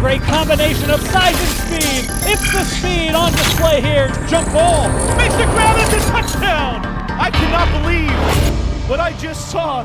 great combination of size and speed. It's the speed on display here. Jump ball. Makes the grab at the touchdown. I cannot believe what I just saw.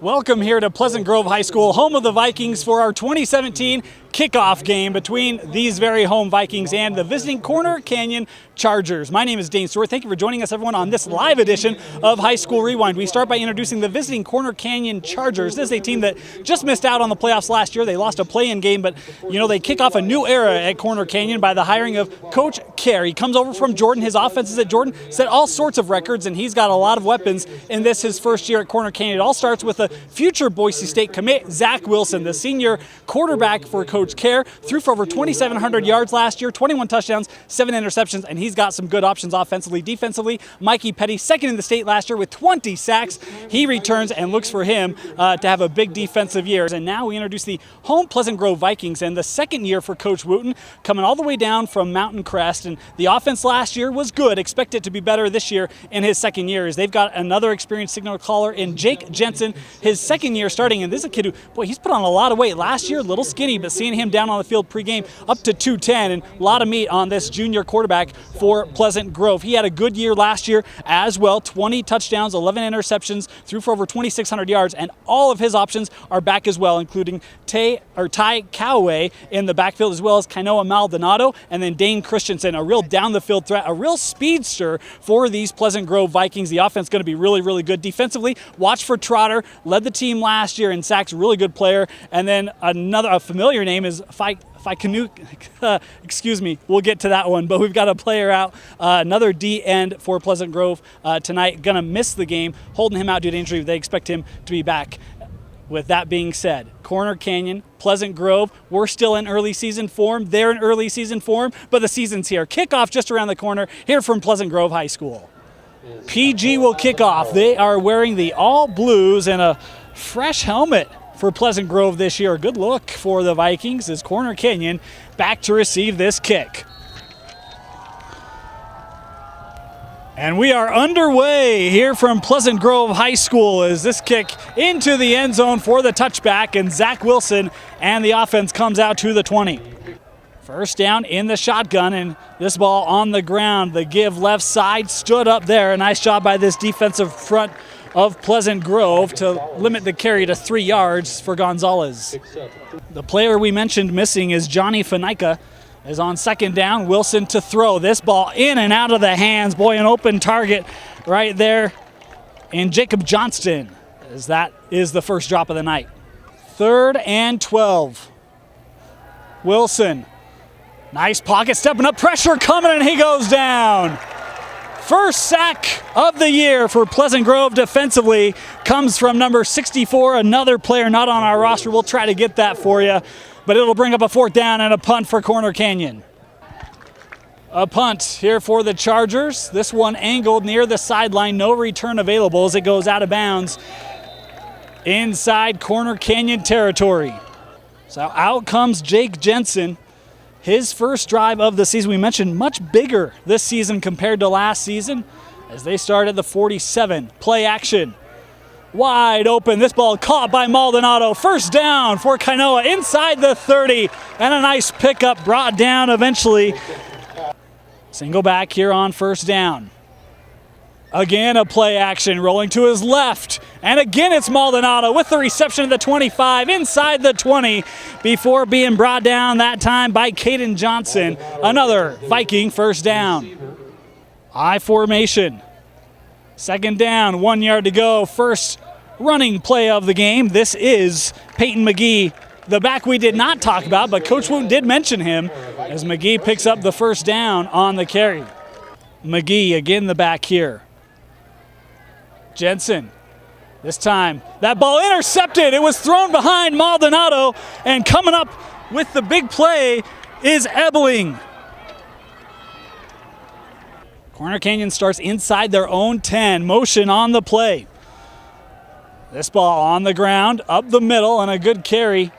Welcome here to Pleasant Grove High School, home of the Vikings, for our 2017 kickoff game between these very home Vikings and the visiting Corner Canyon Chargers. My name is Dane Stewart. Thank you for joining us, everyone, on this live edition of High School Rewind. We start by introducing the visiting Corner Canyon Chargers. This is a team that just missed out on the playoffs last year. They lost a play-in game, but, you know, they kick off a new era at Corner Canyon by the hiring of Coach Kerr. He comes over from Jordan. His offenses at Jordan set all sorts of records, and he's got a lot of weapons in this, his first year at Corner Canyon. It all starts with a future Boise State commit, Zach Wilson, the senior quarterback for Coach Kerr, threw for over 2,700 yards last year, 21 touchdowns, 7 interceptions, and he's got some good options offensively. Defensively, Mikey Petty, second in the state last year with 20 sacks. He returns and looks for him to have a big defensive year. And now we introduce the home Pleasant Grove Vikings, and the second year for Coach Wooten, coming all the way down from Mountain Crest. And the offense last year was good. Expect it to be better this year in his second year, as they've got another experienced signal caller in Jake Jensen, his second year starting. And this is a kid who, boy, he's put on a lot of weight. Last year, a little skinny, but seeing him down on the field pregame up to 210, and a lot of meat on this junior quarterback for Pleasant Grove. He had a good year last year as well, 20 touchdowns, 11 interceptions, threw for over 2,600 yards, and all of his options are back as well, including Ty Cowaway in the backfield, as well as Kainoa Maldonado, and then Dane Christensen, a real down-the-field threat, a real speedster for these Pleasant Grove Vikings. The offense is going to be really, really good. Defensively, watch for Trotter, led the team last year in sacks, really good player, and then a familiar name is excuse me, we'll get to that one, but we've got a player out, another D end for Pleasant Grove tonight, gonna miss the game, holding him out due to injury. They expect him to be back. With that being said, Corner Canyon, Pleasant Grove, we're still in early season form, they're in early season form, but the season's here. Kickoff just around the corner here from Pleasant Grove High School. PG will kick off. They are wearing the all blues and a fresh helmet for Pleasant Grove this year. Good look for the Vikings as Corner Canyon back to receive this kick. And we are underway here from Pleasant Grove High School as this kick into the end zone for the touchback, and Zach Wilson and the offense comes out to the 20. First down in the shotgun, and this ball on the ground. The give left side stood up there. A nice job by this defensive front of Pleasant Grove to limit the carry to 3 yards for Gonzalez. The player we mentioned missing is Johnny Fanica, is on second down. Wilson to throw. This ball in and out of the hands. Boy, an open target right there in Jacob Johnston, as that is the first drop of the night. 3rd and 12. Wilson, nice pocket, stepping up, pressure coming, and he goes down. First sack of the year for Pleasant Grove defensively comes from number 64, another player not on our roster. We'll try to get that for you, but it'll bring up a 4th down and a punt for Corner Canyon. A punt here for the Chargers. This one angled near the sideline, no return available as it goes out of bounds inside Corner Canyon territory. So out comes Jake Jensen. His first drive of the season, we mentioned, much bigger this season compared to last season, as they start at the 47. Play action. Wide open. This ball caught by Maldonado. First down for Kainoa inside the 30. And a nice pickup brought down eventually. Single back here on first down. Again, a play action, rolling to his left. And again, it's Maldonado with the reception of the 25 inside the 20 before being brought down that time by Caden Johnson. Another Viking first down. I formation. Second down, 1 yard to go. First running play of the game. This is Peyton McGee, the back we did not talk about, but Coach Wooten did mention him as McGee picks up the first down on the carry. McGee again the back here. Jensen, this time, that ball intercepted. It was thrown behind Maldonado, and coming up with the big play is Ebeling. Corner Canyon starts inside their own 10. Motion on the play. This ball on the ground, up the middle, and a good carry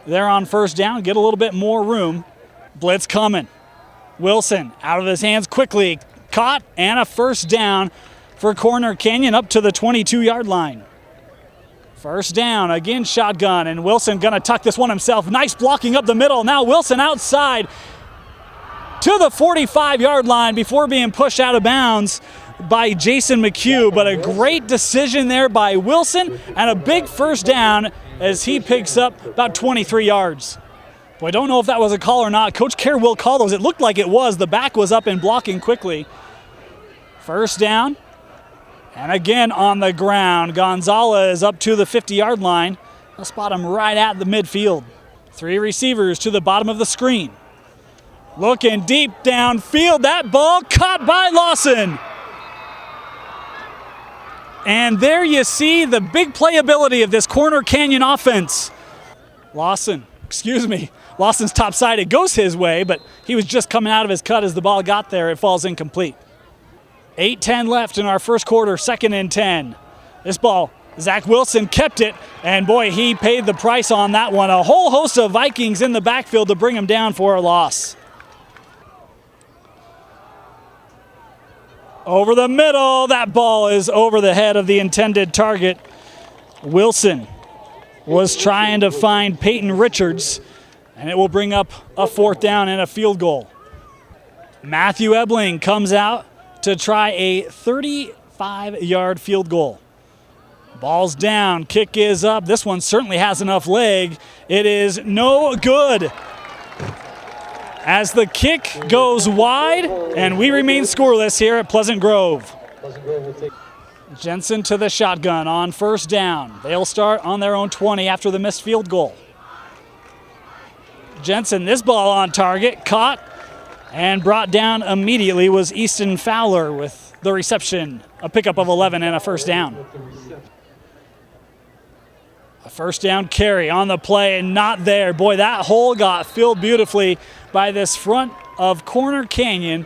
there on first down. Get a little bit more room. Blitz coming. Wilson out of his hands quickly. Caught, and a first down for Corner Canyon up to the 22-yard line. First down, again shotgun, and Wilson gonna tuck this one himself. Nice blocking up the middle. Now Wilson outside to the 45-yard line before being pushed out of bounds by Jason McHugh, but a great decision there by Wilson and a big first down as he picks up about 23 yards. Boy, I don't know if that was a call or not. Coach Kerr will call those. It looked like it was. The back was up and blocking quickly. First down, and again on the ground. Gonzalez up to the 50-yard line. They'll spot him right at the midfield. 3 receivers to the bottom of the screen. Looking deep downfield. That ball caught by Lawson. And there you see the big playability of this Corner Canyon offense. Lawson's topside. It goes his way, but he was just coming out of his cut as the ball got there. It falls incomplete. 8:10 left in our first quarter, 2nd and 10. This ball, Zach Wilson kept it, and boy, he paid the price on that one. A whole host of Vikings in the backfield to bring him down for a loss. Over the middle, that ball is over the head of the intended target. Wilson was trying to find Peyton Richards, and it will bring up a 4th down and a field goal. Matthew Ebling comes out to try a 35-yard field goal. Ball's down, kick is up. This one certainly has enough leg. It is no good, as the kick goes wide, and we remain scoreless here at Pleasant Grove. Jensen to the shotgun on first down. They'll start on their own 20 after the missed field goal. Jensen, this ball on target, caught and brought down immediately was Easton Fowler with the reception, a pickup of 11 and a first down. A first down carry on the play and not there. Boy, that hole got filled beautifully by this front of Corner Canyon.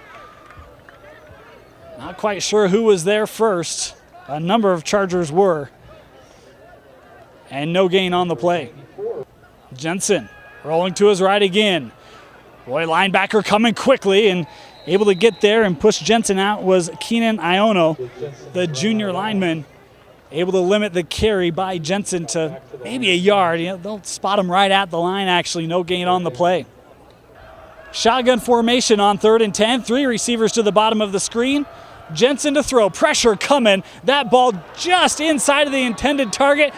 Not quite sure who was there first. A number of Chargers were. And no gain on the play. Jensen rolling to his right again. Boy, linebacker coming quickly and able to get there and push Jensen out was Keenan Iono, the junior lineman. Able to limit the carry by Jensen to maybe a yard. They'll spot him right at the line, actually. No gain on the play. Shotgun formation on 3rd and 10. 3 receivers to the bottom of the screen. Jensen to throw. Pressure coming. That ball just inside of the intended target.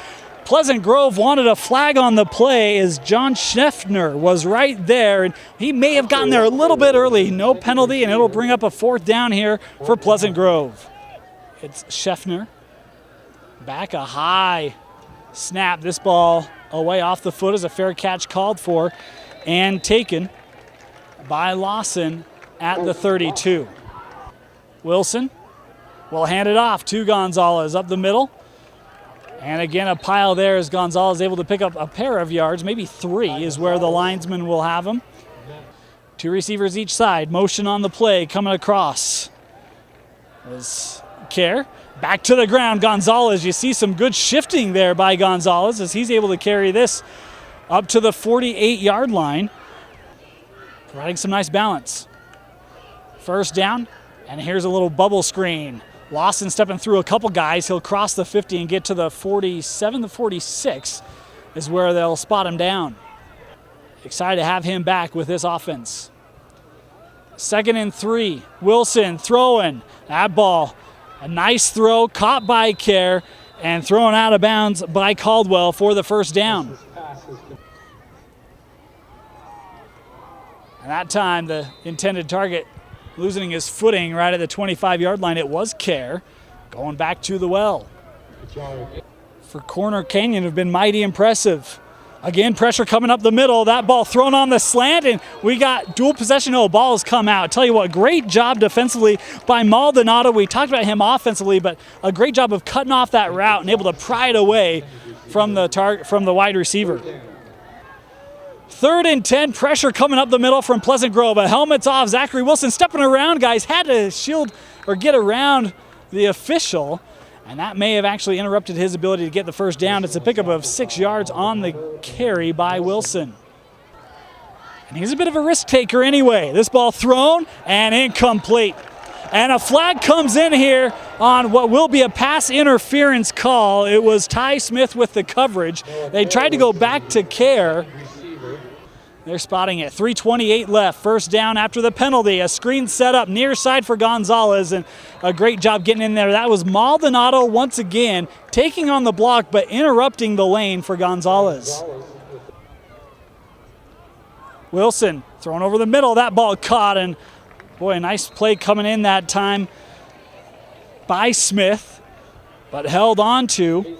Pleasant Grove wanted a flag on the play as John Scheffner was right there, and he may have gotten there a little bit early. No penalty, and it'll bring up a 4th down here for Pleasant Grove. It's Scheffner. Back a high snap. This ball away off the foot is a fair catch called for and taken by Lawson at the 32. Wilson will hand it off to Gonzalez up the middle. And again, a pile there as Gonzalez able to pick up a pair of yards. Maybe 3 is where the linesman will have him. 2 receivers each side. Motion on the play coming across. As Kerr back to the ground. Gonzalez, you see some good shifting there by Gonzalez as he's able to carry this up to the 48-yard line, providing some nice balance. First down, and here's a little bubble screen. Lawson stepping through a couple guys. He'll cross the 50 and get to the 47, the 46 is where they'll spot him down. Excited to have him back with this offense. 2nd and 3. Wilson throwing. That ball, a nice throw, caught by Kerr and thrown out of bounds by Caldwell for the first down. And that time, the intended target losing his footing right at the 25-yard line. It was Kerr going back to the well. For Corner Canyon have been mighty impressive. Again, pressure coming up the middle. That ball thrown on the slant, and we got dual possession. Oh, ball has come out. Tell you what, great job defensively by Maldonado. We talked about him offensively, but a great job of cutting off that route and able to pry it away from the wide receiver. 3rd and 10, pressure coming up the middle from Pleasant Grove. A helmet's off. Zachary Wilson stepping around, guys. Had to shield or get around the official, and that may have actually interrupted his ability to get the first down. It's a pickup of 6 yards on the carry by Wilson. And he's a bit of a risk taker anyway. This ball thrown and incomplete. And a flag comes in here on what will be a pass interference call. It was Ty Smith with the coverage. They tried to go back to Care. They're spotting it. 3:28 left. First down after the penalty. A screen set up near side for Gonzalez, and a great job getting in there. That was Maldonado once again taking on the block but interrupting the lane for Gonzalez. Wilson thrown over the middle. That ball caught, and boy, a nice play coming in that time by Smith, but held on to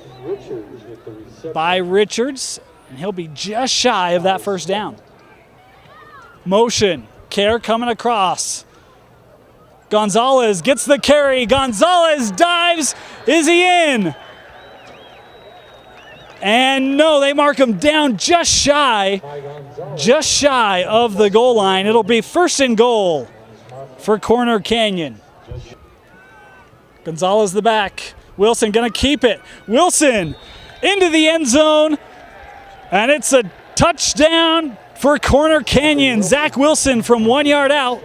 by Richards, and he'll be just shy of that first down. Motion, Care coming across. Gonzalez gets the carry. Gonzalez dives. Is he in? And no, they mark him down just shy of the goal line. It'll be first and goal for Corner Canyon. Gonzalez the back. Wilson gonna keep it. Wilson into the end zone, and it's a touchdown for Corner Canyon. Zach Wilson from 1 yard out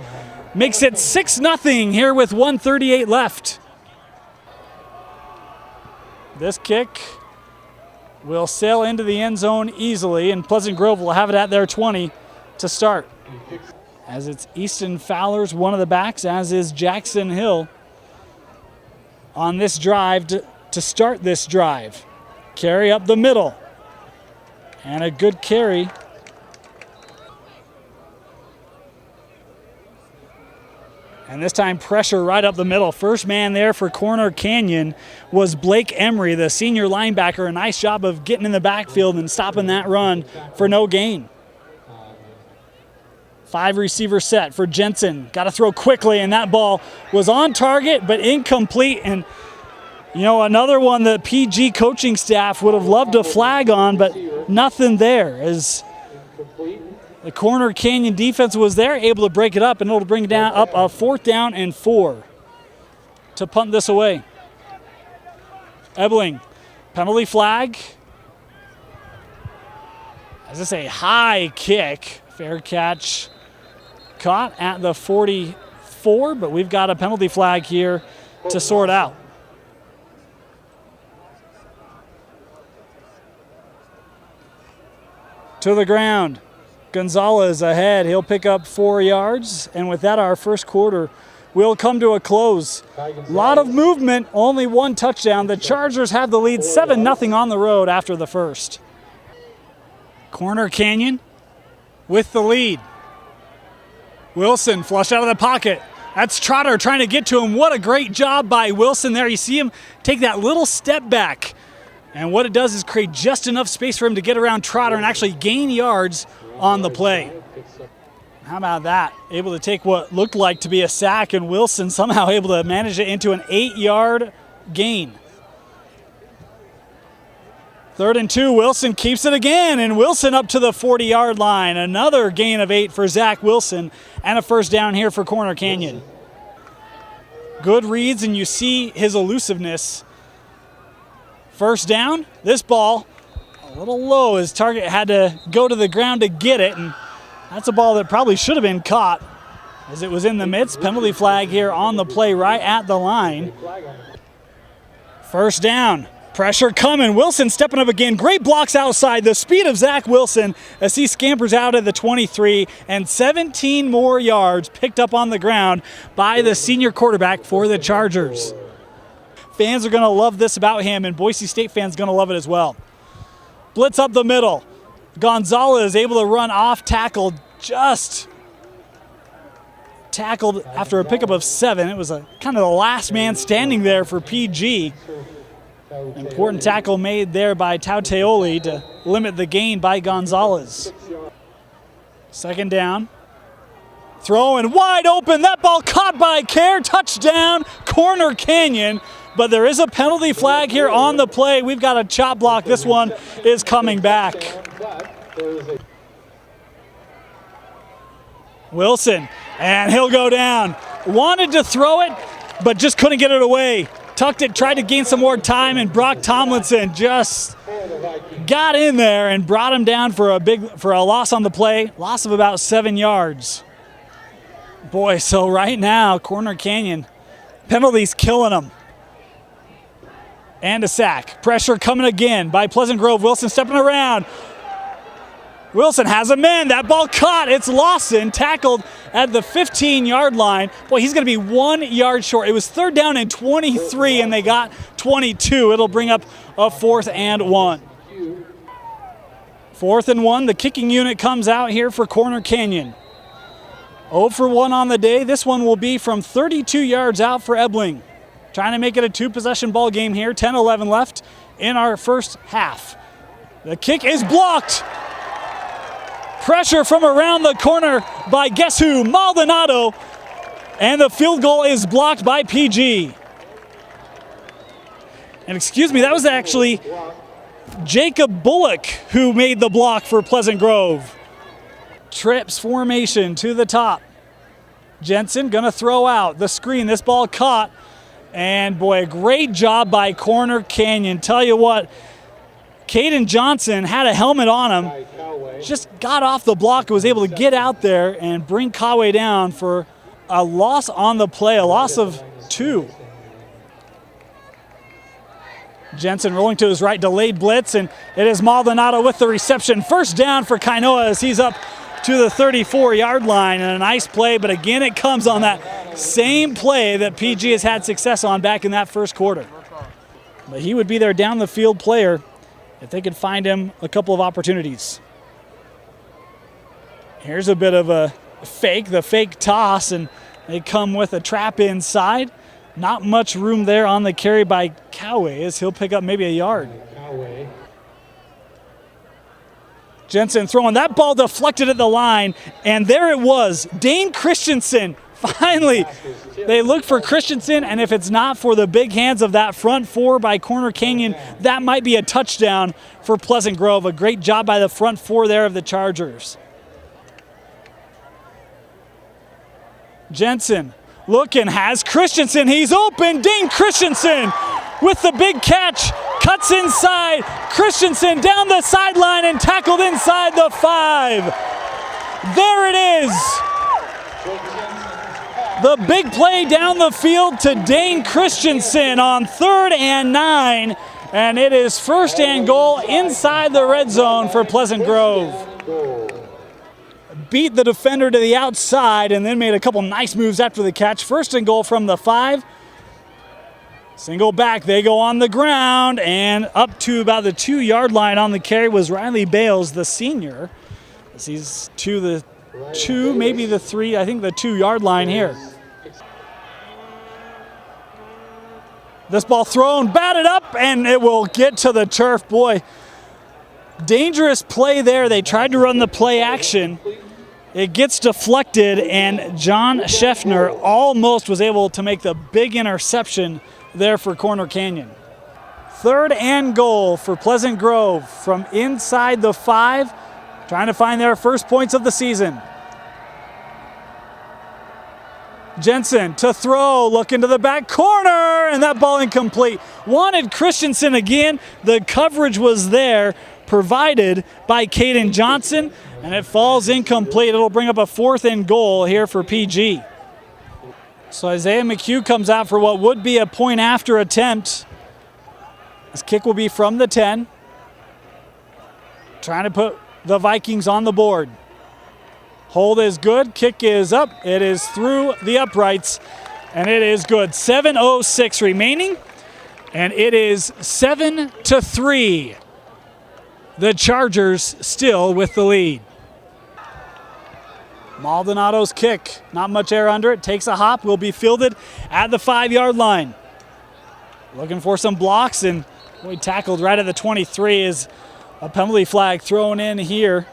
makes it 6-0 here with 1:38 left. This kick will sail into the end zone easily, and Pleasant Grove will have it at their 20 to start. As it's Easton Fowler's one of the backs, as is Jackson Hill on this drive to start this drive. Carry up the middle, and a good carry. And this time pressure right up the middle. First man there for Corner Canyon was Blake Emery, the senior linebacker. A nice job of getting in the backfield and stopping that run for no gain. 5 receiver set for Jensen. Got to throw quickly, and that ball was on target but incomplete. And, you know, another one that PG coaching staff would have loved a flag on, but nothing there. As the Corner Canyon defense was there, able to break it up, and it'll bring down up a 4th down and 4 to punt this away. Ebling, penalty flag. As this a high kick, fair catch caught at the 44, but we've got a penalty flag here to sort out. To the ground. Gonzalez ahead. He'll pick up 4 yards. And with that, our first quarter will come to a close. A lot of movement, only 1 touchdown. The Chargers have the lead 7-0 on the road after the first. Corner Canyon with the lead. Wilson flush out of the pocket. That's Trotter trying to get to him. What a great job by Wilson there. You see him take that little step back. And what it does is create just enough space for him to get around Trotter and actually gain yards on the play. How about that? Able to take what looked like to be a sack, and Wilson somehow able to manage it into an 8-yard gain. 3rd and 2, Wilson keeps it again, and Wilson up to the 40-yard line. Another gain of 8 for Zach Wilson, and a first down here for Corner Canyon. Good reads, and you see his elusiveness. First down, this ball a little low. His target had to go to the ground to get it, and that's a ball that probably should have been caught as it was in the midst. Penalty flag here on the play right at the line. First down, pressure coming. Wilson stepping up again. Great blocks outside. The speed of Zach Wilson as he scampers out at the 23, and 17 more yards picked up on the ground by the senior quarterback for the Chargers. Fans are going to love this about him, and Boise State fans going to love it as well. Blitz up the middle. Gonzalez able to run off tackle, just tackled after a pickup of 7. It was a kind of the last man standing there for PG. Important tackle made there by Tauteoli to limit the gain by Gonzalez. Second down. Throwing wide open. That ball caught by Care. Touchdown, Corner Canyon. But there is a penalty flag here on the play. We've got a chop block. This one is coming back. Wilson, and he'll go down. Wanted to throw it, but just couldn't get it away. Tucked it, tried to gain some more time, and Brock Tomlinson just got in there and brought him down for a loss on the play. Loss of about 7 yards. Boy, so right now, Corner Canyon Penalties killing them. And a sack. Pressure coming again by Pleasant Grove. Wilson stepping around. Wilson has a man. That ball caught. It's Lawson, tackled at the 15-yard line. Boy, he's going to be 1 yard short. It was 3rd down and 23, and they got 22. It'll bring up a 4th and 1. 4th and 1. The kicking unit comes out here for Corner Canyon. 0 for 1 on the day. This one will be from 32 yards out for Ebling. Trying to make it a 2-possession ball game here. 10-11 left in our first half. The kick is blocked. Pressure from around the corner by guess who? Maldonado. And the field goal is blocked by PG. And excuse me, that was actually Jacob Bullock who made the block for Pleasant Grove. Trips formation to the top. Jensen gonna throw out the screen. This ball caught. And boy, a great job by Corner Canyon. Tell you what, Caden Johnson had a helmet on him. Just got off the block and was able to get out there and bring Kawe down for a loss on the play, a loss of 2. Jensen rolling to his right, delayed blitz, and it is Maldonado with the reception. First down for Kainoa as he's up to the 34-yard line, and a nice play, but again it comes on that same play that PG has had success on back in that first quarter. But he would be their down the field player if they could find him a couple of opportunities. Here's a bit of a fake, the fake toss, and they come with a trap inside. Not much room there on the carry by Kawe as he'll pick up maybe a yard. Jensen throwing that ball deflected at the line, and there it was. Dane Christensen, finally. They look for Christensen, and if it's not for the big hands of that front 4 by Corner Canyon, that might be a touchdown for Pleasant Grove. A great job by the front 4 there of the Chargers. Jensen looking, has Christensen. He's open. Dane Christensen with the big catch. Cuts inside. Christensen down the sideline and tackled inside the 5. There it is. The big play down the field to Dane Christensen on 3rd and 9. And it is 1st and goal inside the red zone for Pleasant Grove. Beat the defender to the outside and then made a couple nice moves after the catch. 1st and goal from the 5. Single back, they go on the ground, and up to about the 2-yard line on the carry was Riley Bales, the senior. He's to the 2, maybe the 3, I think the 2-yard line here. This ball thrown, batted up, and it will get to the turf. Boy, dangerous play there. They tried to run the play action. It gets deflected, and John Scheffner almost was able to make the big interception there for Corner Canyon. 3rd and goal for Pleasant Grove from inside the 5, trying to find their first points of the season. Jensen to throw, looking to the back corner, and that ball incomplete. Wanted Christensen again. The coverage was there, provided by Caden Johnson, and it falls incomplete. It'll bring up a 4th and goal here for PG. So Isaiah McHugh comes out for what would be a point after attempt. This kick will be from the 10. Trying to put the Vikings on the board. Hold is good, kick is up. It is through the uprights, and it is good. 7:06 remaining, and it is 7-3. The Chargers still with the lead. Maldonado's kick, not much air under it, takes a hop, will be fielded at the 5-yard line. Looking for some blocks, and we tackled right at the 23 is a penalty flag thrown in here.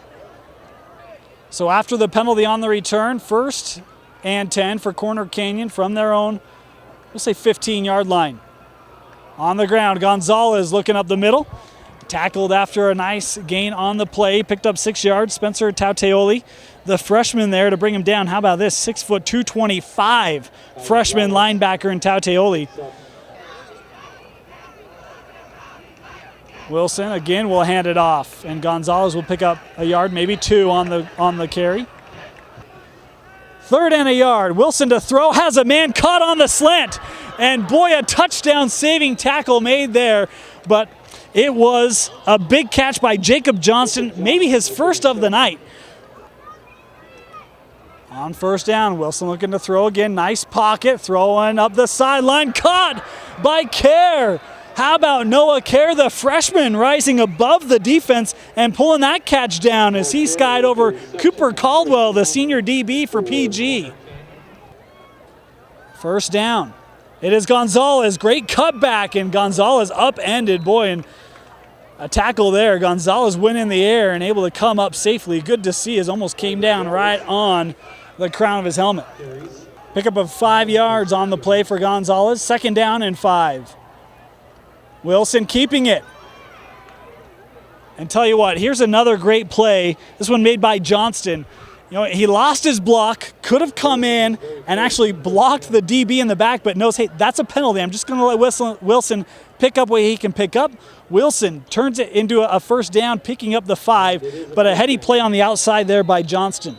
So after the penalty on the return, 1st and 10 for Corner Canyon from their own, we'll say 15-yard line. On the ground, Gonzalez looking up the middle. Tackled after a nice gain on the play. Picked up 6 yards. Spencer Tauteoli, the freshman there to bring him down. How about this? 6 foot 225 freshman linebacker in Tauteoli. Wilson again will hand it off, and Gonzalez will pick up a yard, maybe 2 on the carry. 3rd and a yard. Wilson to throw, has a man caught on the slant. And boy, a touchdown saving tackle made there. But it was a big catch by Jacob Johnston, maybe his first of the night. On first down, Wilson looking to throw again. Nice pocket, throwing up the sideline. Caught by Kerr. How about Noah Kerr, the freshman, rising above the defense and pulling that catch down as he skied over Cooper Caldwell, the senior DB for PG. First down. It is Gonzalez. Great cutback, and Gonzalez upended. Boy, and a tackle there. Gonzalez went in the air and able to come up safely. Good to see, as almost came down right on the crown of his helmet. Pickup of 5 yards on the play for Gonzalez. Second down and 5. Wilson keeping it. And tell you what, here's another great play. This one made by Johnston. You know, he lost his block, could have come in and actually blocked the DB in the back, but knows, hey, that's a penalty. I'm just going to let Wilson pick up what he can pick up. Wilson turns it into a first down, picking up the 5, but a heady play on the outside there by Johnston.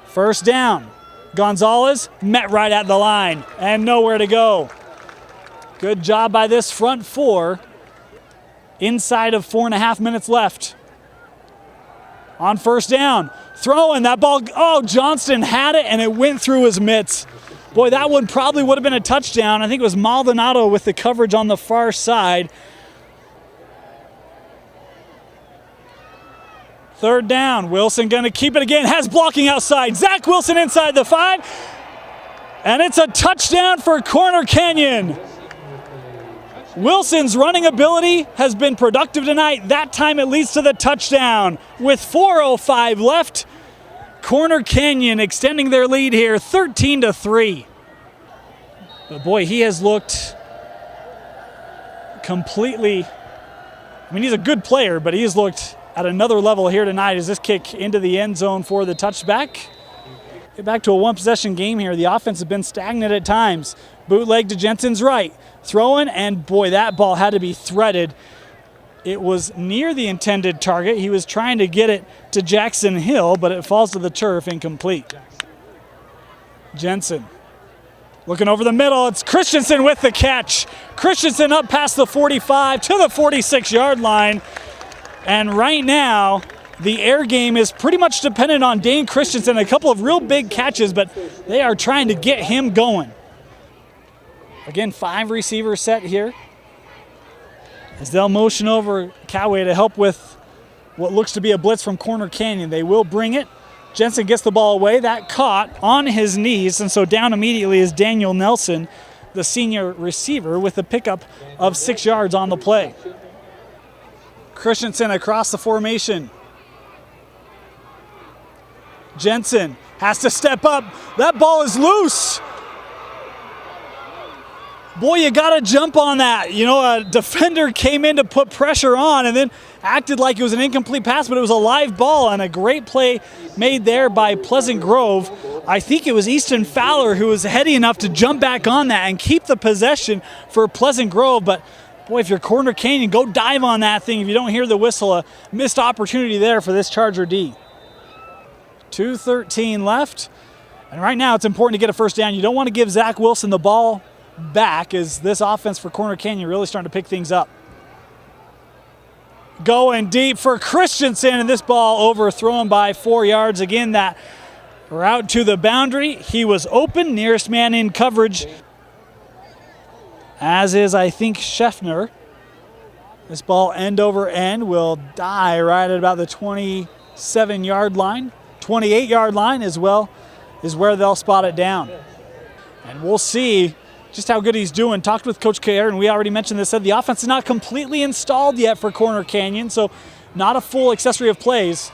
First down. Gonzalez met right at the line and nowhere to go. Good job by this front four. Inside of 4.5 minutes left. On first down, throwing that ball. Oh, Johnston had it and it went through his mitts. Boy, that one probably would have been a touchdown. I think it was Maldonado with the coverage on the far side. Third down, Wilson going to keep it again. Has blocking outside. Zach Wilson inside the 5. And it's a touchdown for Corner Canyon. Wilson's running ability has been productive tonight. That time it leads to the touchdown. With 4:05 left, Corner Canyon extending their lead here, 13-3. But boy, he has looked completely, I mean, he's a good player, but he has looked at another level here tonight as this kick into the end zone for the touchback. Get back to a one-possession game here. The offense has been stagnant at times. Bootleg to Jensen's right. Throwing, and boy, that ball had to be threaded. It was near the intended target. He was trying to get it to Jackson Hill, but it falls to the turf, incomplete. Jensen looking over the middle. It's Christensen with the catch. Christensen up past the 45 to the 46-yard line. And right now, the air game is pretty much dependent on Dane Christensen. A couple of real big catches, but they are trying to get him going. Again, 5 receivers set here. As they'll motion over Coway to help with what looks to be a blitz from Corner Canyon. They will bring it. Jensen gets the ball away. That caught on his knees, and so down immediately is Daniel Nelson, the senior receiver, with a pickup of 6 yards on the play. Christensen across the formation. Jensen has to step up. That ball is loose. Boy, you got to jump on that. You know, a defender came in to put pressure on and then acted like it was an incomplete pass, but it was a live ball, and a great play made there by Pleasant Grove. I think it was Easton Fowler who was heady enough to jump back on that and keep the possession for Pleasant Grove. But boy, if you're Corner Canyon, go dive on that thing. If you don't hear the whistle, a missed opportunity there for this Charger D. 2:13 left. And right now it's important to get a first down. You don't want to give Zach Wilson the ball back, as this offense for Corner Canyon really starting to pick things up. Going deep for Christensen, and this ball overthrown by 4 yards. Again, that route to the boundary. He was open, nearest man in coverage, as is, I think, Scheffner. This ball end over end will die right at about the 27-yard line. 28-yard line as well is where they'll spot it down. And we'll see just how good he's doing. Talked with Coach Kerr, and we already mentioned this, said the offense is not completely installed yet for Corner Canyon, so not a full accessory of plays,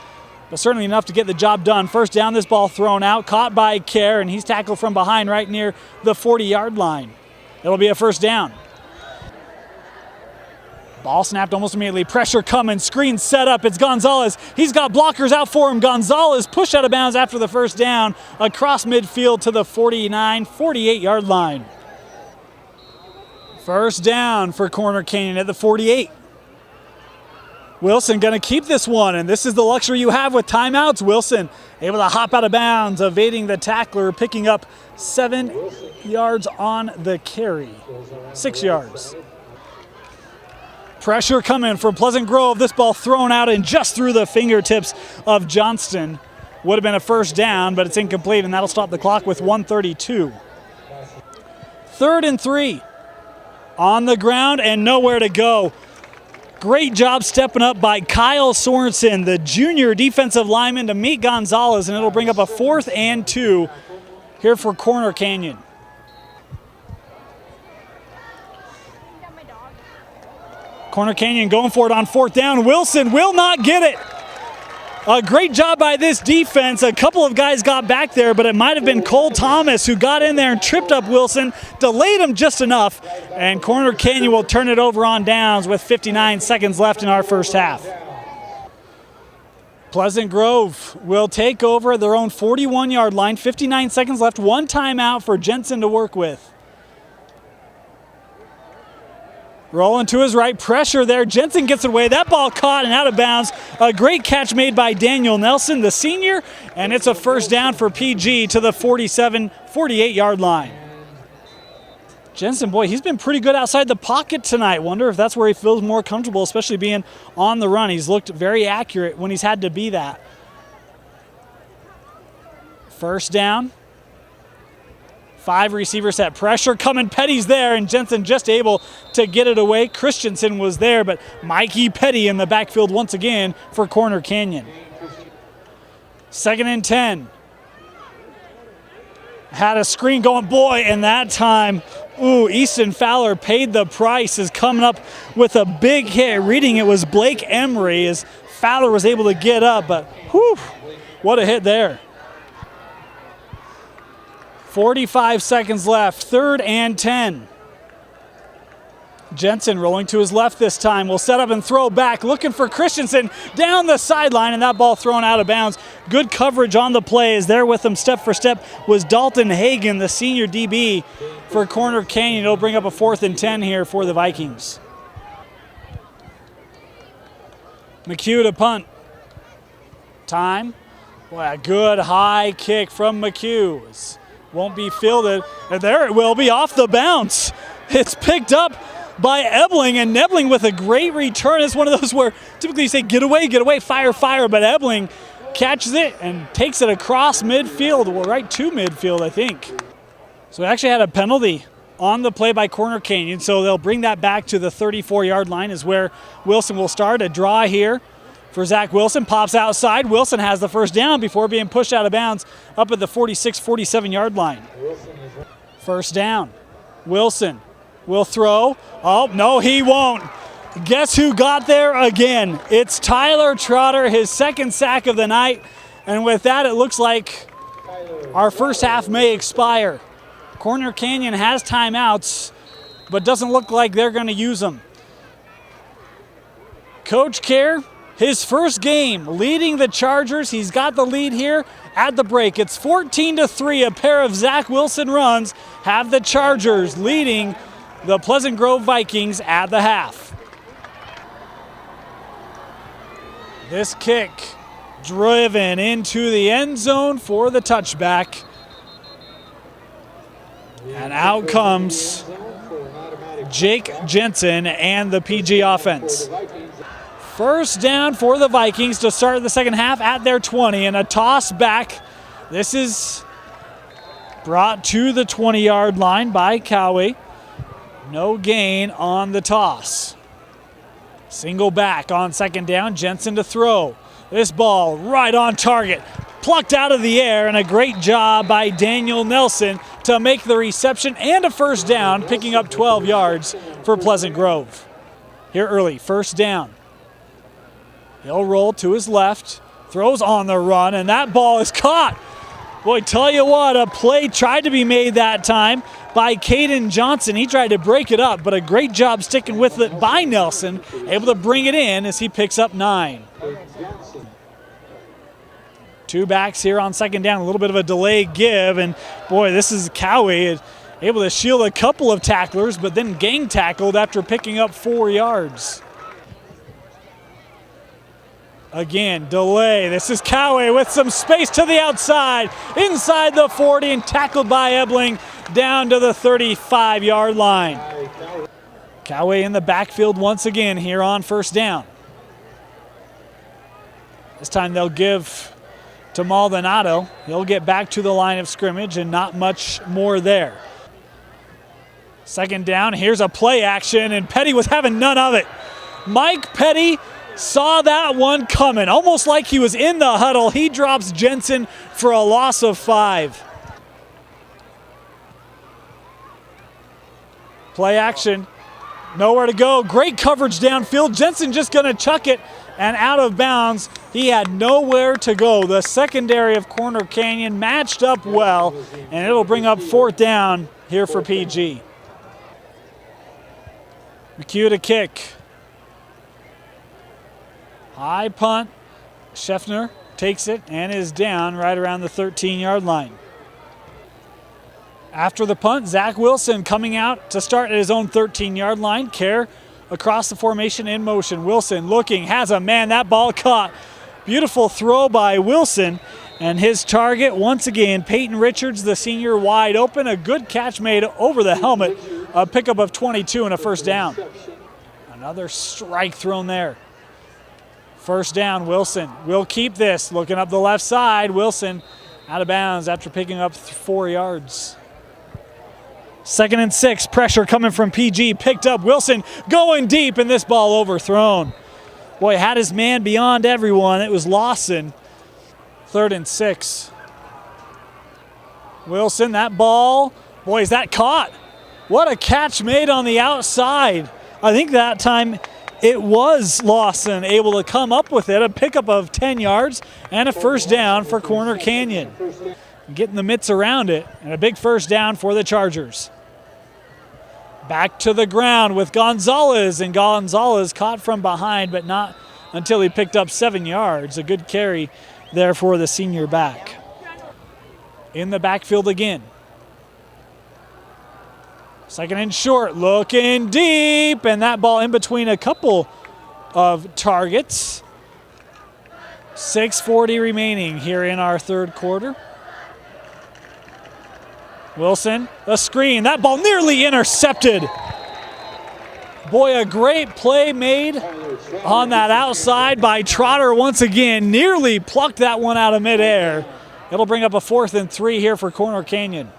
but certainly enough to get the job done. First down, this ball thrown out, caught by Kerr, and he's tackled from behind right near the 40-yard line. It'll be a first down. Ball snapped almost immediately. Pressure coming. Screen set up. It's Gonzalez. He's got blockers out for him. Gonzalez pushed out of bounds after the first down across midfield to the 49, 48-yard line. First down for Corner Canyon at the 48. Wilson going to keep this one, and this is the luxury you have with timeouts. Wilson able to hop out of bounds, evading the tackler, picking up 7 yards on the carry. 6 yards. Pressure coming from Pleasant Grove. This ball thrown out and just through the fingertips of Johnston. Would have been a first down, but it's incomplete, and that'll stop the clock with 1:32. 3rd and 3. On the ground and nowhere to go. Great job stepping up by Kyle Sorensen, the junior defensive lineman, to meet Gonzalez, and it'll bring up a 4th and 2 here for Corner Canyon. Corner Canyon going for it on 4th down. Wilson will not get it. A great job by this defense. A couple of guys got back there, but it might have been Cole Thomas who got in there and tripped up Wilson, delayed him just enough, and Corner Canyon will turn it over on downs with 59 seconds left in our first half. Pleasant Grove will take over at their own 41-yard line. 59 seconds left, 1 timeout for Jensen to work with. Rolling to his right, pressure there. Jensen gets it away. That ball caught and out of bounds. A great catch made by Daniel Nelson, the senior, and it's a first down for PG to the 48-yard line. Jensen, boy, he's been pretty good outside the pocket tonight. Wonder if that's where he feels more comfortable, especially being on the run. He's looked very accurate when he's had to be that. First down. 5 receiver set, pressure coming, Petty's there, and Jensen just able to get it away. Christensen was there, but Mikey Petty in the backfield once again for Corner Canyon. 2nd and 10. Had a screen going, boy, and that time, Easton Fowler paid the price, is coming up with a big hit. Reading it was Blake Emery as Fowler was able to get up, but whew, what a hit there. 45 seconds left, 3rd and 10. Jensen rolling to his left this time. Will set up and throw back, looking for Christensen down the sideline, and that ball thrown out of bounds. Good coverage on the plays. There with him step for step was Dalton Hagan, the senior DB for Corner Canyon. It'll bring up a 4th and 10 here for the Vikings. McHugh to punt. Time. Boy, a good high kick from McHugh. Won't be fielded, and there it will be off the bounce. It's picked up by Ebling, and Ebling with a great return. It's one of those where typically you say get away, fire, but Ebling catches it and takes it across midfield, well, right to midfield, I think. So we actually had a penalty on the play by Corner Canyon, so they'll bring that back to the 34-yard line is where Wilson will start. A draw here for Zach Wilson, pops outside. Wilson has the first down before being pushed out of bounds up at the 46, 47-yard line. First down. Wilson will throw. Oh, no, he won't. Guess who got there again? It's Tyler Trotter, his 2nd sack of the night. And with that, it looks like our first half may expire. Corner Canyon has timeouts, but doesn't look like they're going to use them. Coach Kerr, his first game leading the Chargers. He's got the lead here at the break. It's 14-3. A pair of Zach Wilson runs have the Chargers leading the Pleasant Grove Vikings at the half. This kick driven into the end zone for the touchback. And out comes Jake Jensen and the PG offense. First down for the Vikings to start the second half at their 20, and a toss back. This is brought to the 20-yard line by Cowie. No gain on the toss. Single back on 2nd down, Jensen to throw. This ball right on target, plucked out of the air, and a great job by Daniel Nelson to make the reception and a first down, picking up 12 yards for Pleasant Grove. Here early, first down. He'll roll to his left, throws on the run, and that ball is caught. Boy, tell you what, a play tried to be made that time by Caden Johnson. He tried to break it up, but a great job sticking with it by Nelson, able to bring it in as he picks up 9. 2 backs here on 2nd down, a little bit of a delayed give, and boy, this is Cowie able to shield a couple of tacklers, but then gang tackled after picking up 4 yards. Again, delay. This is Cowie with some space to the outside, inside the 40, and tackled by Ebling down to the 35-yard line. Cowie in the backfield once again here on first down. This time they'll give to Maldonado. He'll get back to the line of scrimmage and not much more there. Second down, here's a play action, and Petty was having none of it. Mike Petty saw that one coming, almost like he was in the huddle. He drops Jensen for a loss of 5. Play action, nowhere to go. Great coverage downfield. Jensen just going to chuck it and out of bounds. He had nowhere to go. The secondary of Corner Canyon matched up well, and it'll bring up fourth down here for PG. McHugh to kick. High punt. Scheffner takes it and is down right around the 13-yard line. After the punt, Zach Wilson coming out to start at his own 13-yard line. Kerr across the formation in motion. Wilson looking, has a man. That ball caught. Beautiful throw by Wilson. And his target, once again, Peyton Richards, the senior, wide open. A good catch made over the helmet. A pickup of 22 and a first down. Another strike thrown there. First down, Wilson will keep this. Looking up the left side, Wilson out of bounds after picking up 4 yards. 2nd and 6, pressure coming from PG, picked up. Wilson going deep, and this ball overthrown. Boy, had his man beyond everyone. It was Lawson. 3rd and 6. Wilson, that ball, boy, is that caught. What a catch made on the outside. I think that time it was Lawson able to come up with it. A pickup of 10 yards and a first down for Corner Canyon. Getting the mitts around it, and a big first down for the Chargers. Back to the ground with Gonzalez, and Gonzalez caught from behind, but not until he picked up 7 yards. A good carry there for the senior back. In the backfield again. 2nd and short, looking deep, and that ball in between a couple of targets. 6:40 remaining here in our third quarter. Wilson, a screen. That ball nearly intercepted. Boy, a great play made on that outside by Trotter once again. Nearly plucked that one out of midair. It'll bring up a 4th and 3 here for Corner Canyon.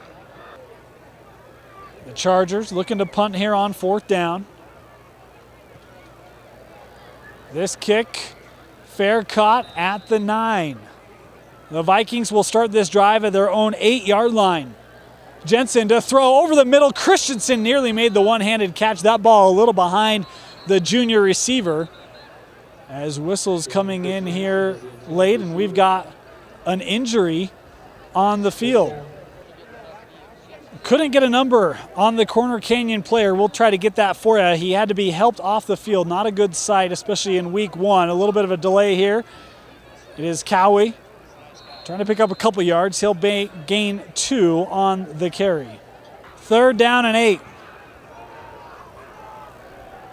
The Chargers looking to punt here on 4th down. This kick, fair caught at the 9. The Vikings will start this drive at their own 8-yard line. Jensen to throw over the middle. Christensen nearly made the one-handed catch. That ball a little behind the junior receiver. As whistles coming in here late, and we've got an injury on the field. Couldn't get a number on the Corner Canyon player. We'll try to get that for you. He had to be helped off the field. Not a good sight, especially in week 1. A little bit of a delay here. It is Cowie trying to pick up a couple yards. He'll gain 2 on the carry. 3rd down and 8.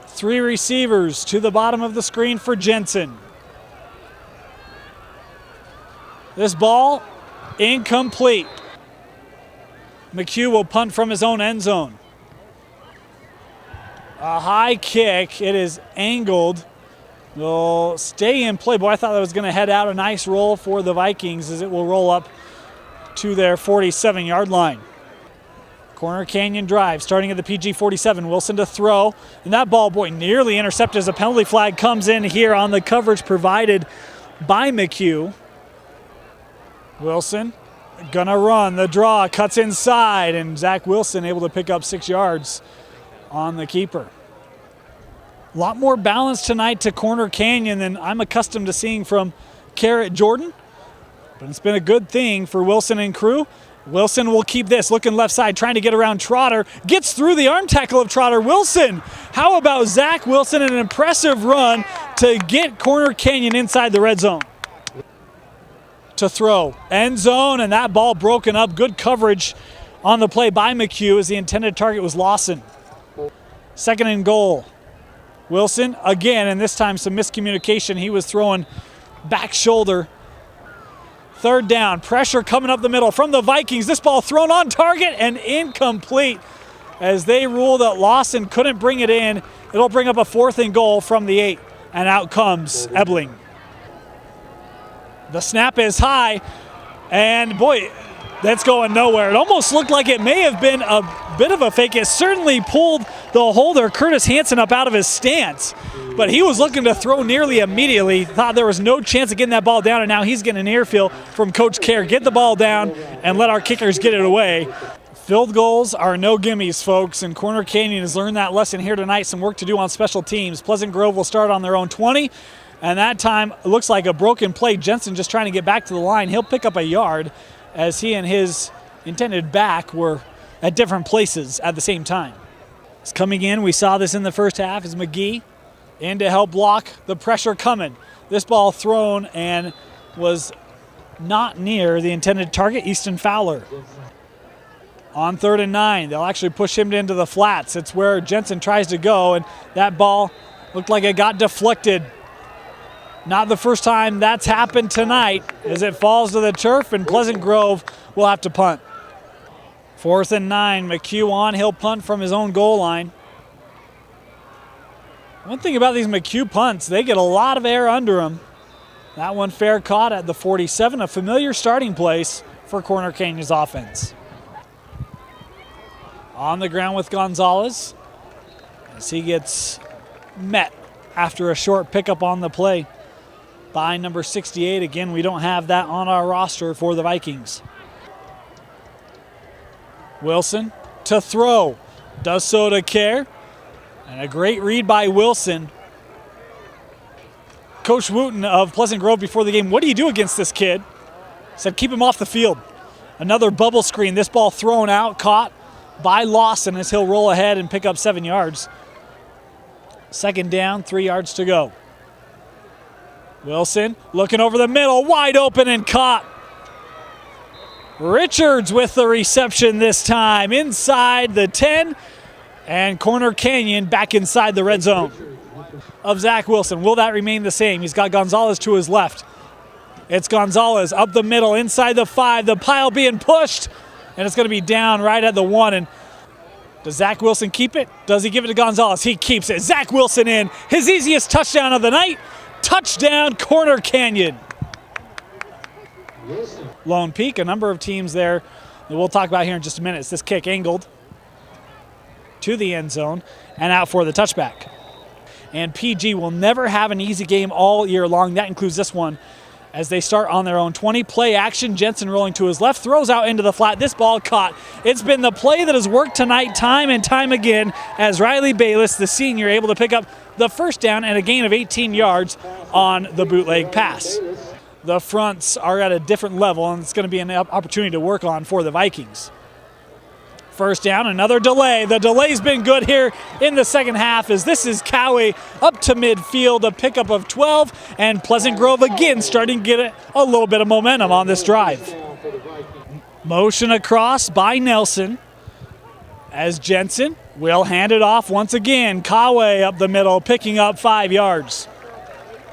3 receivers to the bottom of the screen for Jensen. This ball incomplete. McHugh will punt from his own end zone. A high kick. It is angled. Will stay in play. Boy, I thought that was going to head out. A nice roll for the Vikings as it will roll up to their 47-yard line. Corner Canyon drive starting at the PG 47. Wilson to throw. And that ball, boy, nearly intercepted as a penalty flag comes in here on the coverage provided by McHugh. Wilson gonna run. The draw cuts inside, and Zach Wilson able to pick up 6 yards on the keeper. A lot more balance tonight to Corner Canyon than I'm accustomed to seeing from Carrot Jordan. But it's been a good thing for Wilson and crew. Wilson will keep this, looking left side, trying to get around Trotter. Gets through the arm tackle of Trotter. Wilson, how about Zach Wilson, an impressive run to get Corner Canyon inside the red zone. To throw, end zone, and that ball broken up. Good coverage on the play by McHugh as the intended target was Lawson. 2nd and goal. Wilson again, and this time some miscommunication. He was throwing back shoulder. Third down, pressure coming up the middle from the Vikings. This ball thrown on target and incomplete as they ruled that Lawson couldn't bring it in. It'll bring up a 4th and goal from the 8, and out comes Ebling. The snap is high, and boy, that's going nowhere. It almost looked like it may have been a bit of a fake. It certainly pulled the holder, Curtis Hansen, up out of his stance, but he was looking to throw nearly immediately. Thought there was no chance of getting that ball down, and now he's getting an earfeel from Coach Kerr. Get the ball down and let our kickers get it away. Field goals are no gimmies, folks, and Corner Canyon has learned that lesson here tonight. Some work to do on special teams. Pleasant Grove will start on their own 20, and that time it looks like a broken play. Jensen just trying to get back to the line. He'll pick up a yard as he and his intended back were at different places at the same time. It's coming in. We saw this in the first half as McGee in to help block the pressure coming. This ball thrown and was not near the intended target, Easton Fowler. On 3rd and 9, they'll actually push him into the flats. It's where Jensen tries to go, and that ball looked like it got deflected. Not the first time that's happened tonight as it falls to the turf, and Pleasant Grove will have to punt. 4th and 9, McHugh on. He'll punt from his own goal line. One thing about these McHugh punts, they get a lot of air under them. That one fair caught at the 47, a familiar starting place for Corner Canyon's offense. On the ground with Gonzalez as he gets met after a short pickup on the play by number 68. Again, we don't have that on our roster for the Vikings. Wilson to throw, does so to Kerr, and a great read by Wilson. Coach Wooten of Pleasant Grove before the game, what do you do against this kid? Said keep him off the field. Another bubble screen, this ball thrown out, caught by Lawson as he'll roll ahead and pick up 7 yards. 2nd down, 3 yards to go. Wilson looking over the middle, wide open and caught. Richards with the reception this time inside the 10, and Corner Canyon back inside the red zone of Zach Wilson. Will that remain the same? He's got Gonzalez to his left. It's Gonzalez up the middle inside the 5, the pile being pushed, and it's going to be down right at the 1. And does Zach Wilson keep it? Does he give it to Gonzalez? He keeps it. Zach Wilson in. His easiest touchdown of the night. Touchdown, Corner Canyon. Lone Peak, a number of teams there that we'll talk about here in just a minute. It's this kick angled to the end zone and out for the touchback. And PG will never have an easy game all year long. That includes this one as they start on their own 20. Play action, Jensen rolling to his left, throws out into the flat. This ball caught. It's been the play that has worked tonight time and time again as Riley Bayless, the senior, able to pick up the first down and a gain of 18 yards on the bootleg pass. The fronts are at a different level, and it's going to be an opportunity to work on for the Vikings. First down, another delay. The delay's been good here in the second half as this is Cowie up to midfield, a pickup of 12, and Pleasant Grove again starting to get a little bit of momentum on this drive. Motion across by Nelson as Jensen will hand it off once again. Cowie up the middle, picking up 5 yards.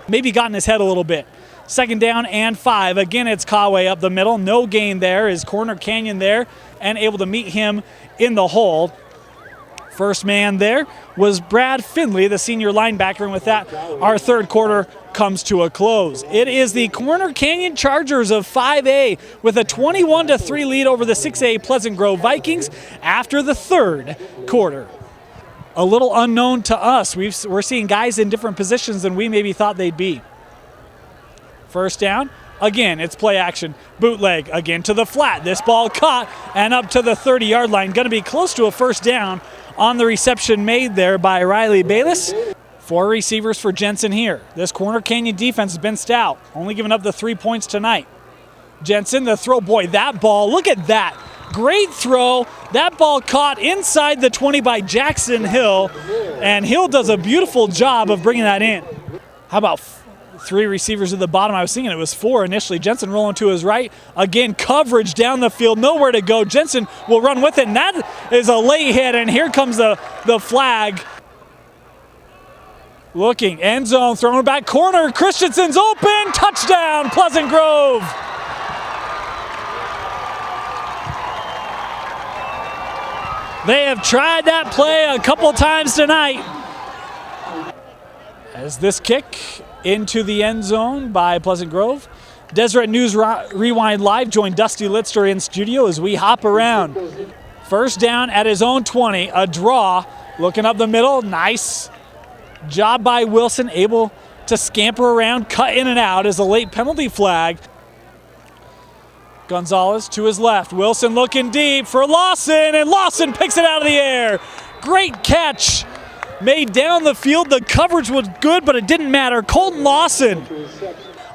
Maybe got in his head a little bit. 2nd down and 5. Again, it's Cowie up the middle. No gain there. Is Corner Canyon there and able to meet him in the hole. First man there was Brad Finley, the senior linebacker, and with that, our third quarter comes to a close. It is the Corner Canyon Chargers of 5A with a 21-3 lead over the 6A Pleasant Grove Vikings after the third quarter. A little unknown to us. We're seeing guys in different positions than we maybe thought they'd be. First down. Again, it's play action. Bootleg again to the flat. This ball caught and up to the 30-yard line. Going to be close to a first down on the reception made there by Riley Bayless. 4 receivers for Jensen here. This Corner Canyon defense has been stout, only giving up the 3 points tonight. Jensen, the throw. Boy, that ball, look at that. Great throw. That ball caught inside the 20 by Jackson Hill, and Hill does a beautiful job of bringing that in. How about 3 receivers at the bottom? I was thinking it was 4 initially. Jensen rolling to his right. Again, coverage down the field, nowhere to go. Jensen will run with it, and that is a late hit, and here comes the flag. Looking, end zone, throwing it back corner. Christensen's open, touchdown, Pleasant Grove. They have tried that play a couple times tonight. As this kick into the end zone by Pleasant Grove. Deseret News Rewind Live joined Dusty Litster in studio as we hop around. First down at his own 20, a draw, looking up the middle, nice job by Wilson, able to scamper around, cut in and out as a late penalty flag. Gonzalez to his left, Wilson looking deep for Lawson, and Lawson picks it out of the air. Great catch made down the field. The coverage was good, but it didn't matter. Colton Lawson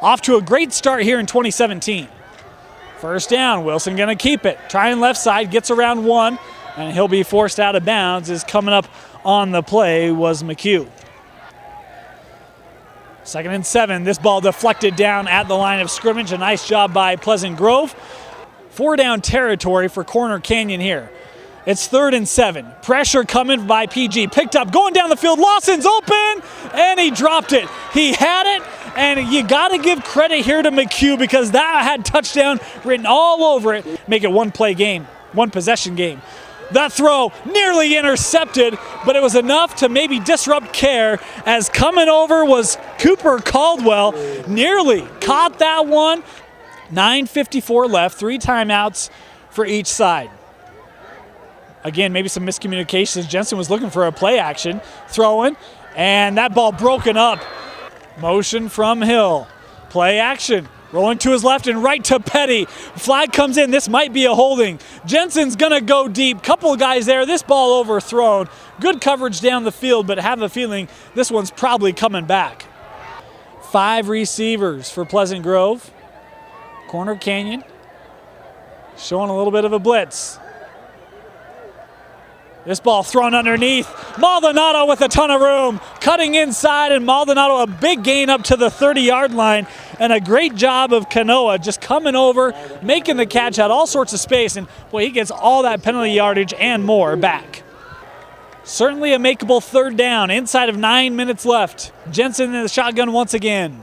off to a great start here in 2017. First down, Wilson gonna keep it. Trying left side, gets around one, and he'll be forced out of bounds. As coming up on the play was McHugh. 2nd and 7, this ball deflected down at the line of scrimmage. A nice job by Pleasant Grove. 4 down territory for Corner Canyon here. It's 3rd and 7. Pressure coming by PG. Picked up, going down the field. Lawson's open, and he dropped it. He had it, and you got to give credit here to McHugh because that had touchdown written all over it. Make it one play game, one possession game. That throw nearly intercepted, but it was enough to maybe disrupt care as coming over was Cooper Caldwell. Nearly caught that one. 9:54 left, 3 timeouts for each side. Again, maybe some miscommunications. Jensen was looking for a play action, throwing, and that ball broken up. Motion from Hill. Play action. Rolling to his left and right to Petty. Flag comes in. This might be a holding. Jensen's going to go deep. Couple of guys there. This ball overthrown. Good coverage down the field, but have a feeling this one's probably coming back. 5 receivers for Pleasant Grove. Corner Canyon showing a little bit of a blitz. This ball thrown underneath. Maldonado with a ton of room. Cutting inside, and Maldonado a big gain up to the 30-yard line. And a great job of Kanoa just coming over, making the catch, had all sorts of space. And, boy, he gets all that penalty yardage and more back. Certainly a makeable 3rd down. Inside of 9 minutes left. Jensen in the shotgun once again.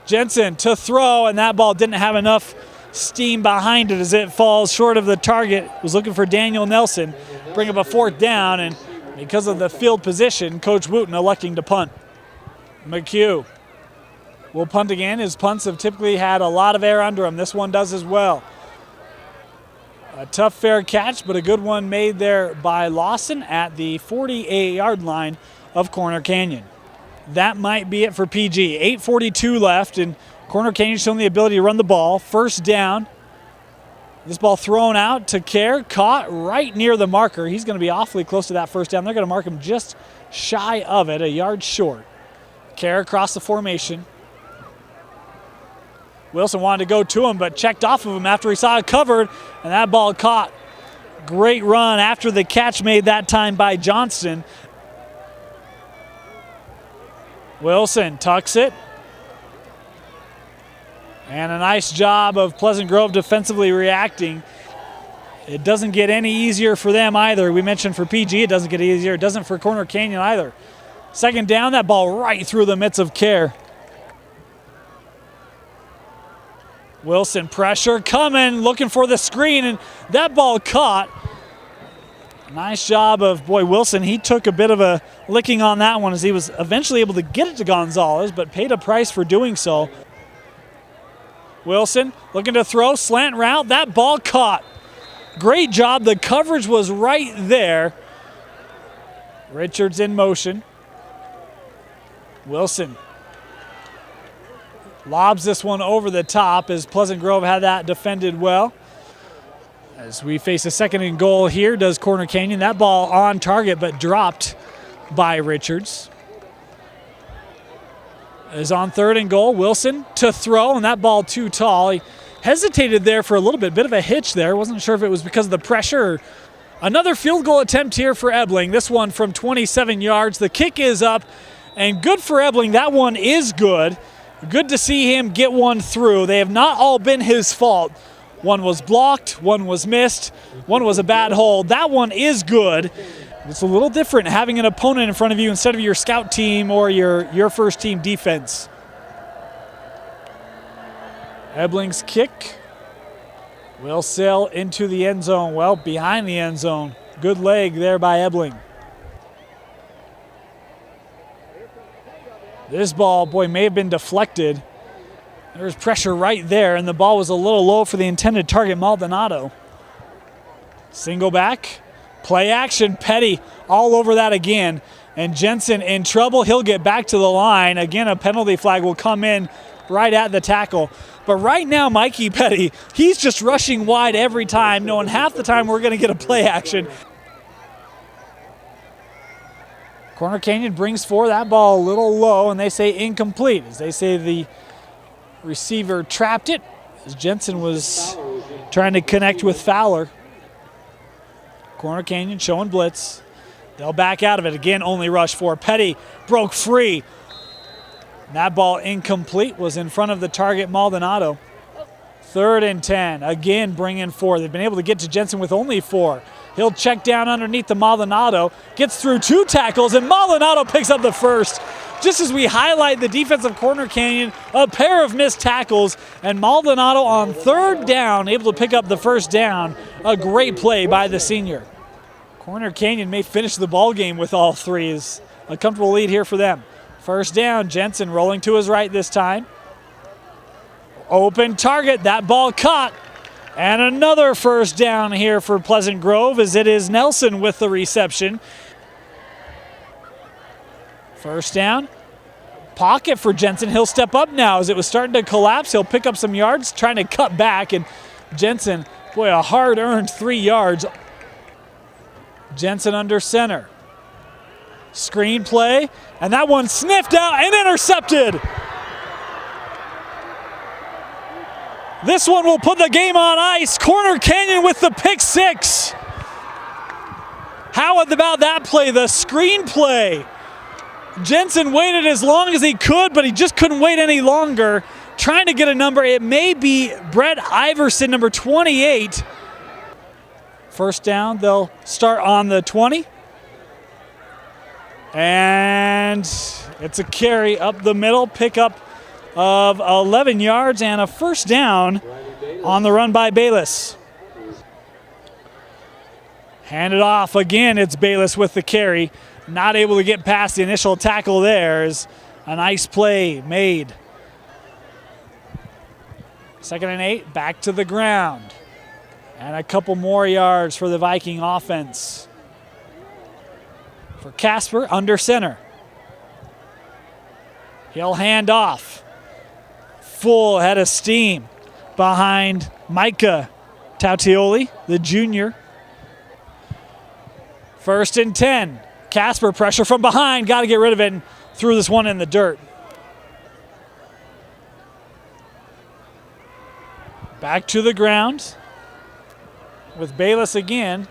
Jensen to throw, and that ball didn't have enough steam behind it as it falls short of the target. Was looking for Daniel Nelson. Bring up a 4th down, and because of the field position, Coach Wooten electing to punt. McHugh will punt again. His punts have typically had a lot of air under him. This one does as well. A tough fair catch, but a good one made there by Lawson at the 48-yard line of Corner Canyon. That might be it for PG. 8:42 left, and Corner Canyon showing the ability to run the ball. 1st down. This ball thrown out to Kerr, caught right near the marker. He's going to be awfully close to that 1st down. They're going to mark him just shy of it, a yard short. Kerr across the formation. Wilson wanted to go to him, but checked off of him after he saw it covered, and that ball caught. Great run after the catch made that time by Johnston. Wilson tucks it. And a nice job of Pleasant Grove defensively reacting. It doesn't get any easier for them either. We mentioned for PG it doesn't get easier. It doesn't for Corner Canyon either. 2nd down, that ball right through the midst of Kerr. Wilson pressure coming, looking for the screen, and that ball caught. Nice job of, Wilson. He took a bit of a licking on that one as he was eventually able to get it to Gonzalez, but paid a price for doing so. Wilson looking to throw, slant route, that ball caught. Great job, the coverage was right there. Richards in motion. Wilson lobs this one over the top as Pleasant Grove had that defended well. As we face a 2nd and goal here, does Corner Canyon. That ball on target but dropped by Richards. Is on 3rd and goal. Wilson to throw, and that ball too tall. He hesitated there for a little bit of a hitch there. Wasn't sure if it was because of the pressure. Another field goal attempt here for Ebling. This one from 27 yards. The kick is up, and good for Ebling. That one is good. Good to see him get one through. They have not all been his fault. One was blocked, one was missed, one was a bad hold. That one is good. It's a little different having an opponent in front of you instead of your scout team or your first team defense. Ebling's kick will sail into the end zone. Well, behind the end zone. Good leg there by Ebling. This ball, boy, may have been deflected. There's pressure right there, and the ball was a little low for the intended target, Maldonado. Single back. Play action, Petty all over that again. And Jensen in trouble. He'll get back to the line. Again, a penalty flag will come in right at the tackle. But right now, Mikey Petty, he's just rushing wide every time, knowing half the time we're going to get a play action. Corner Canyon brings forward that ball a little low, and they say incomplete. As they say the receiver trapped it, as Jensen was trying to connect with Fowler. Corner Canyon showing blitz. They'll back out of it. Again, only rush 4. Petty broke free. That ball incomplete, was in front of the target, Maldonado. 3rd and 10. Again, bring in 4. They've been able to get to Jensen with only 4. He'll check down underneath the Maldonado. Gets through 2 tackles, and Maldonado picks up the first. Just as we highlight the defensive Corner Canyon, a pair of missed tackles, and Maldonado on 3rd down, able to pick up the first down. A great play by the senior. Corner Canyon may finish the ball game with all 3. Is a comfortable lead here for them. 1st down, Jensen rolling to his right this time. Open target, that ball caught. And another 1st down here for Pleasant Grove, as it is Nelson with the reception. 1st down. Pocket for Jensen. He'll step up now as it was starting to collapse. He'll pick up some yards, trying to cut back. And Jensen, boy, a hard-earned 3 yards. Jensen under center. Screen play, and that one sniffed out and intercepted. This one will put the game on ice. Corner Canyon with the pick 6. How about that play, the screen play? Jensen waited as long as he could, but he just couldn't wait any longer. Trying to get a number. It may be Brett Iverson, number 28. 1st down, they'll start on the 20. And it's a carry up the middle, pickup of 11 yards and a 1st down on the run by Bayless. Handed off again, it's Bayless with the carry. Not able to get past the initial tackle there. Is a nice play made. 2nd and 8, back to the ground. And a couple more yards for the Viking offense. For Casper, under center. He'll hand off. Full head of steam behind Micah Tautioli, the junior. 1st and 10. Casper, pressure from behind. Got to get rid of it and threw this one in the dirt. Back to the ground with Bayless again.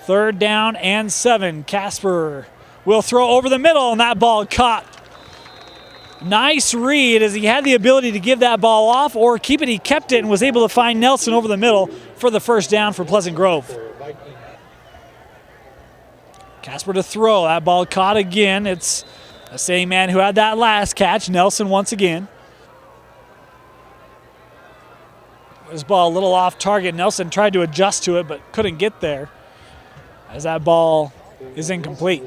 3rd down and 7. Casper will throw over the middle, and that ball caught. Nice read as he had the ability to give that ball off or keep it. He kept it and was able to find Nelson over the middle for the 1st down for Pleasant Grove. Casper to throw. That ball caught again. It's the same man who had that last catch, Nelson once again. This ball a little off target. Nelson tried to adjust to it but couldn't get there as that ball is incomplete.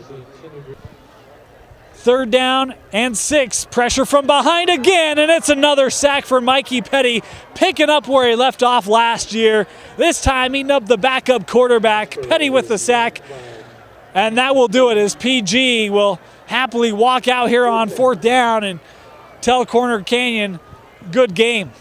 3rd down and 6. Pressure from behind again, and it's another sack for Mikey Petty, picking up where he left off last year. This time eating up the backup quarterback. Petty with the sack, and that will do it as PG will happily walk out here on 4th down and tell Corner Canyon, good game.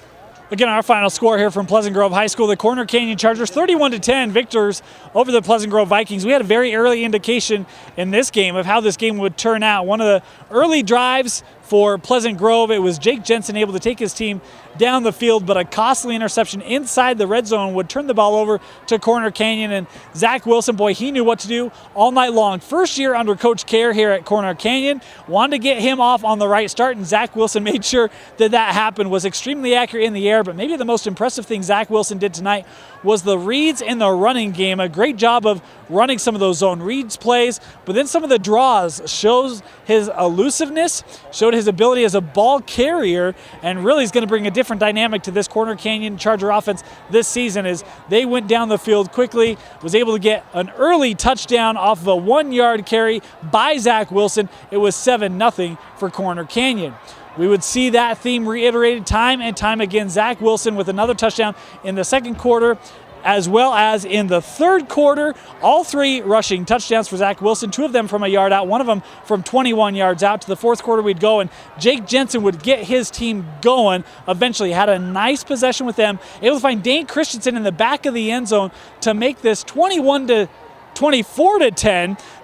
Again, our final score here from Pleasant Grove High School, the Corner Canyon Chargers 31-10 victors over the Pleasant Grove Vikings. We had a very early indication in this game of how this game would turn out. One of the early drives For Pleasant Grove, it was Jake Jensen able to take his team down the field, but a costly interception inside the red zone would turn the ball over to Corner Canyon. And Zach Wilson, boy, he knew what to do all night long. First year under Coach Kerr here at Corner Canyon, wanted to get him off on the right start, and Zach Wilson made sure that happened. Was extremely accurate in the air, but maybe the most impressive thing Zach Wilson did tonight was the reads in the running game. A great job of running some of those zone reads plays, but then some of the draws shows his elusiveness, showed his ability as a ball carrier, and really is going to bring a different dynamic to this Corner Canyon Charger offense this season as they went down the field quickly, was able to get an early touchdown off of a 1-yard carry by Zach Wilson. It was 7-0 for Corner Canyon. We would see that theme reiterated time and time again. Zach Wilson with another touchdown in the second quarter, as well as in the third quarter. All 3 rushing touchdowns for Zach Wilson, 2 of them from a yard out, 1 of them from 21 yards out. To the fourth quarter we'd go, and Jake Jensen would get his team going. Eventually had a nice possession with them, able to find Dane Christensen in the back of the end zone to make this 24-10.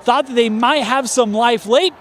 Thought that they might have some life late.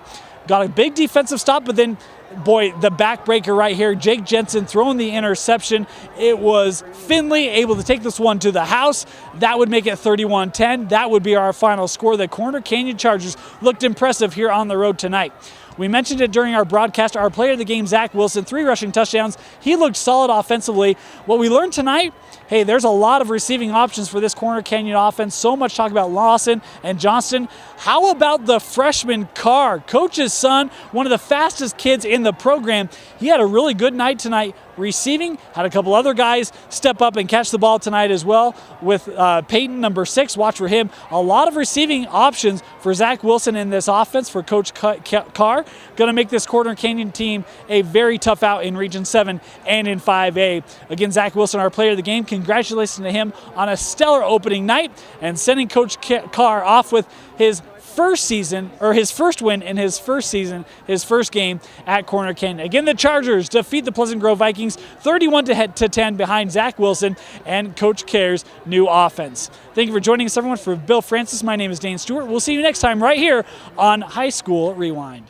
Got a big defensive stop, but then boy, the backbreaker right here, Jake Jensen throwing the interception. It was Finley able to take this one to the house. That would make it 31-10. That would be our final score. The Corner Canyon Chargers looked impressive here on the road tonight. We mentioned it during our broadcast. Our player of the game, Zach Wilson, 3 rushing touchdowns. He looked solid offensively. What we learned tonight, hey, there's a lot of receiving options for this Corner Canyon offense. So much talk about Lawson and Johnston. How about the freshman Carr, Coach's son, one of the fastest kids in the program? He had a really good night tonight receiving. Had a couple other guys step up and catch the ball tonight as well with Peyton, number 6. Watch for him. A lot of receiving options for Zach Wilson in this offense for Coach Carr. Going to make this Corner Canyon team a very tough out in Region 7 and in 5A. Again, Zach Wilson, our player of the game. Congratulations to him on a stellar opening night and sending Coach Carr off with his first season, or his first win in his first season, his first game at Corner Canyon. Again, the Chargers defeat the Pleasant Grove Vikings 31-10 behind Zach Wilson and Coach Kerr's new offense. Thank you for joining us, everyone. For Bill Francis, my name is Dane Stewart. We'll see you next time right here on High School Rewind.